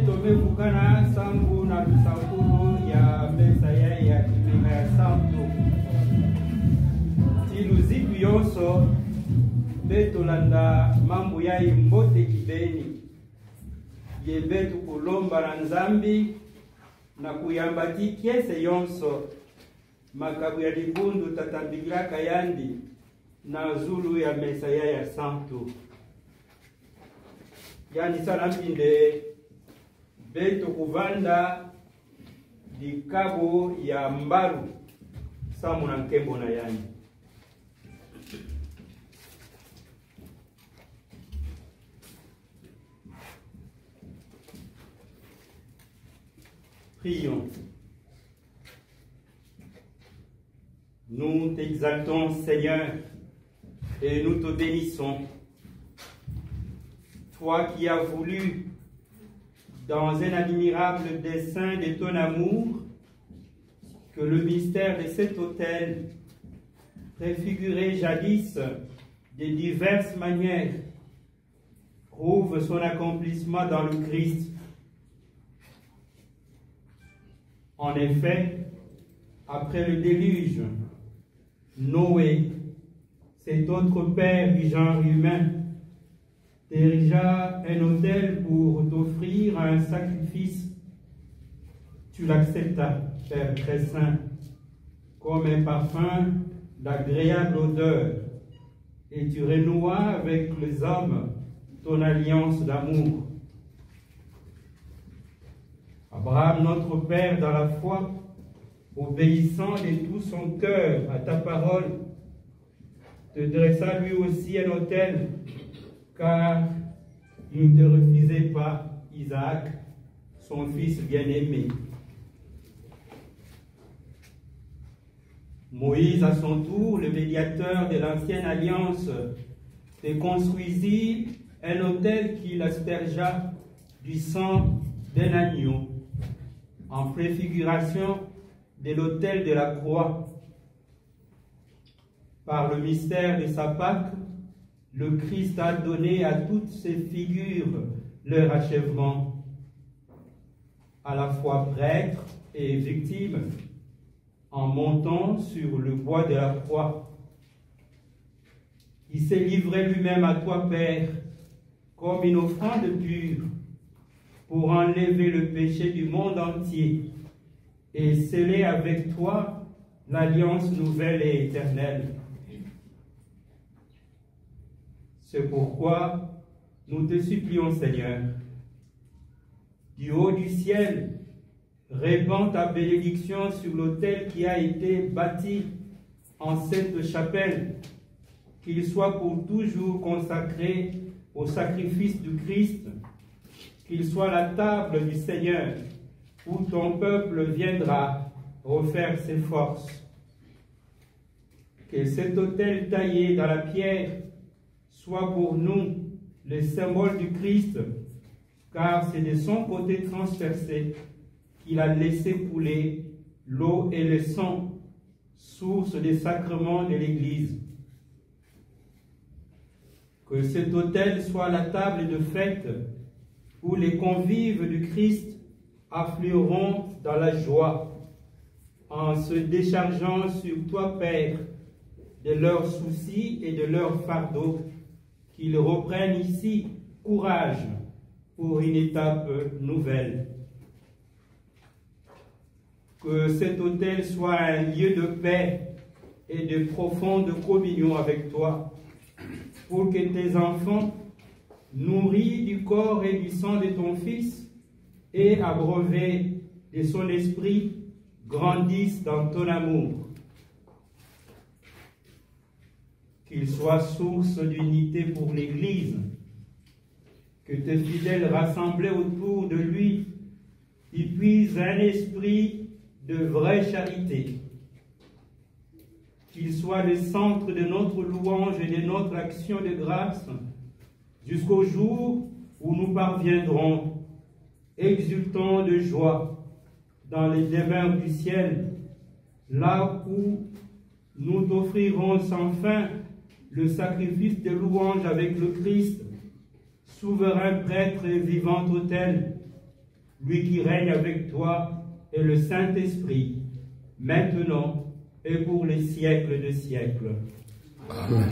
tumefukana sambu na tusakulu ya mesa ya kimima ya santu tilu zitu yonso betolanda mambo ya imbote kibeni yebetu kulomba na nzambi na kuyambati kiese yonso makabu ya libundu tatambikilaka yandi na zulu ya mesa ya santu yani sana mpinde betu kuvanda dikabo ya mbaru samu na nkembo na yani. Prions. Nous t'exaltons, Seigneur, et nous te bénissons. Toi qui as voulu, dans un admirable dessein de ton amour, que le mystère de cet autel, préfiguré jadis de diverses manières, trouve son accomplissement dans le Christ. En effet, après le déluge, Noé, cet autre père du genre humain, érigea un autel pour t'offrir un sacrifice. Tu l'acceptas, Père très saint, comme un parfum d'agréable odeur, et tu renouas avec les hommes ton alliance d'amour. Abraham, notre Père dans la foi, obéissant de tout son cœur à ta parole, te dressa lui aussi un autel, car il ne te refusait pas Isaac, son fils bien-aimé. Moïse, à son tour, le médiateur de l'ancienne alliance, te construisit un autel qu'il aspergea du sang d'un agneau, en préfiguration de l'autel de la croix. Par le mystère de sa Pâque, le Christ a donné à toutes ces figures leur achèvement, à la fois prêtre et victime, en montant sur le bois de la croix. Il s'est livré lui-même à toi, Père, comme une offrande pure, pour enlever le péché du monde entier et sceller avec toi l'alliance nouvelle et éternelle. C'est pourquoi nous te supplions, Seigneur, du haut du ciel, répands ta bénédiction sur l'autel qui a été bâti en cette chapelle, qu'il soit pour toujours consacré au sacrifice du Christ, qu'il soit la table du Seigneur, où ton peuple viendra refaire ses forces. Que cet autel taillé dans la pierre soit pour nous le symbole du Christ, car c'est de son côté transpercé qu'il a laissé couler l'eau et le sang, source des sacrements de l'Église. Que cet autel soit la table de fête où les convives du Christ afflueront dans la joie, en se déchargeant sur toi, Père, de leurs soucis et de leurs fardeaux, qu'ils reprennent ici courage pour une étape nouvelle. Que cet autel soit un lieu de paix et de profonde communion avec toi, pour que tes enfants, nourris du corps et du sang de ton Fils et abreuvés de son esprit, grandissent dans ton amour. Qu'il soit source d'unité pour l'Église, que tes fidèles rassemblés autour de lui y puisent un esprit de vraie charité. Qu'il soit le centre de notre louange et de notre action de grâce jusqu'au jour où nous parviendrons, exultants de joie, dans les demeures du ciel, là où nous t'offrirons sans fin le sacrifice de louange avec le Christ, souverain prêtre et vivant autel, lui qui règne avec toi et le Saint-Esprit, maintenant et pour les siècles de siècles. Amen.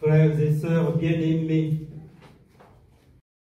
Frères et sœurs bien-aimés,